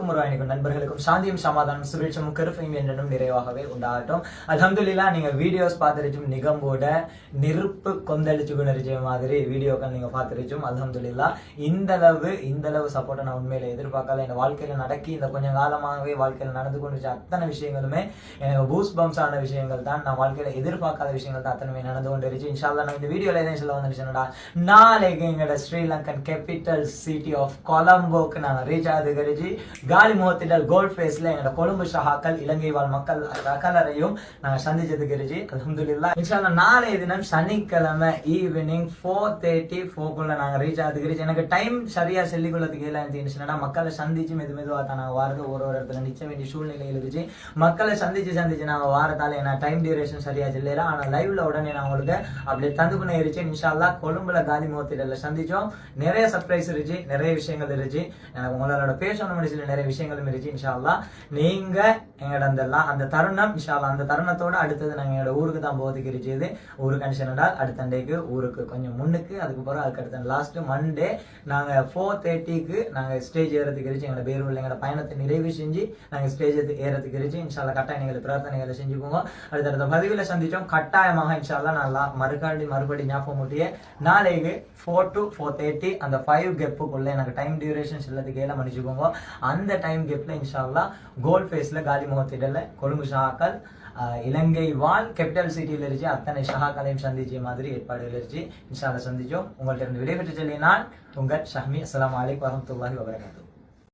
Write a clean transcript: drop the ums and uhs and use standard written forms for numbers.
உங்களுக்கும் உறவாணிக்கும் நண்பர்களுக்கும் சாந்தியும் சமாதானம் சுபிட்சமும் கருப்பையும் என்றும் நிறைவாகவே உண்டாகட்டும். அல்ஹம்துலில்லாஹ் நீங்க வீடியோஸ் பார்த்துருச்சும் நிகம்போட நெருப்பு கொந்தளிச்சு கொண்டிருச்ச மாதிரி வீடியோக்கள் நீங்க பார்த்துருச்சும். அல்ஹம்துலில்லாஹ் இந்த அளவு சப்போர்ட்டை நான் உண்மையில எதிர்பார்க்கல. என் வாழ்க்கையில நடக்கி இந்த கொஞ்சம் காலமாகவே வாழ்க்கையில நடந்து கொண்டிருச்ச அத்தனை விஷயங்களுமே எனக்கு பூஸ் பம்ஸ் ஆன விஷயங்கள் தான். நான் வாழ்க்கையில எதிர்பார்க்காத விஷயங்கள் தான் அத்தனை நடந்து கொண்டிருச்சு. இன்ஷால்லா நான் இந்த வீடியோல எதையும் சொல்ல வந்துருச்சுன்னா, நாளைக்கு எங்களோட ஸ்ரீலங்கன் கேபிட்டல் சிட்டி ஆஃப் கொலம்போக்கு நாங்கள் ரீச் ஆகுது. காலி முகத்திடல் கோல்ட் ஃபேஸ்ல எங்களோட கொழும்பு ஷஹாக்கள் இலங்கை வாழ் மக்கள் அகலரையும் நாங்கள் சந்திச்சதுக்கு இருச்சு. அல்ஹம்துலில்லாஹ் இன்ஷால்லா நாளைய தினம் சனிக்கிழமை ஈவினிங் 4:34 நாங்கள் ரீச் ஆகுது. எனக்கு டைம் சரியா சொல்லிக்கொள்ளதுக்கு இல்லை. மக்களை சந்திச்சு மெதுவாக தான் நாங்கள் வாரது ஒரு இடத்துல நிச்சய வேண்டிய சூழ்நிலையில் இருந்துச்சு. மக்களை சந்திச்சு நாங்கள் வாரத்தால என்ன டைம் டியூரேஷன் சரியா இல்லையா. ஆனால் லைவ்ல உடனே நான் உங்களுக்கு அப்படியே தந்துக்குனே இருச்சு. இன்ஷால்லா கொழும்புல காலி முகத்திடல சந்திச்சோம். நிறைய சர்ப்ரைஸ் இருந்துச்சு, நிறைய விஷயங்கள் இருந்துச்சு. எனக்கு உங்களோட பேசணும் மனசுல நிறைய விஷயங்களும் இருந்துச்சு. இன்ஷால்லா நீங்க எங்களோட அந்த தருணம் இன்ஷால்லா அந்த தருணத்தோட அடுத்தது நாங்கள் எங்களோட ஊருக்கு தான் போகிறதுக்கு இருந்துச்சு. ஊருக்கு கண்டிஷனடா அடுத்த டேக்கு ஊருக்கு கொஞ்சம் முன்னுக்கு, அதுக்கப்புறம் அதுக்கு அடுத்த லாஸ்ட் மண்டே நாங்கள் 4:30க்கு நாங்கள் ஸ்டேஜ் ஏறதுக்கு இருந்துச்சு. எங்களோட பேரூர்ல எங்களோட பயணத்தை நிறைவு செஞ்சு நாங்கள் ஸ்டேஜ் ஏறதுக்கு இருந்துச்சு. இன்ஷால்லா கட்டாயம் எங்களை பிரார்த்தனைகளை செஞ்சுக்கோங்க. அடுத்த பதிவுல சந்திச்சோம். கட்டாயமாக இன்ஷால்லா நல்லா மறுபடி ஞாபகம் ஊட்டிய நாளைக்கு 4 to 4:30 அந்த 5 கெப்புக்குள்ள எனக்கு டைம் டியூரேஷன் சொல்லதுக்கு ஏழை மன்னிச்சுக்கோங்க. அந்த டைம் கெப்ல இன்ஷால்லா கோல்ட் ஃபேஸ்ல காலி முகத்திடல கொழும்பு ஷஹாக்கள் இலங்கை வாழ் கேபிட்டல் சிட்டியில் இருந்துச்சு. அத்தனை ஷஹாக்களையும் சந்திச்ச மாதிரி ஏற்பாடுகள் இருந்துச்சு. இன்ஷால்லா சந்திச்சோம். உங்கள்கிட்ட இருந்து விடைபெற்று சொல்லினால் உங்கள் ஷஹ்மி. அஸ்ஸலாமு அலைக்கும் வரஹ்மத்துல்லாஹி வபரகாத்துஹு.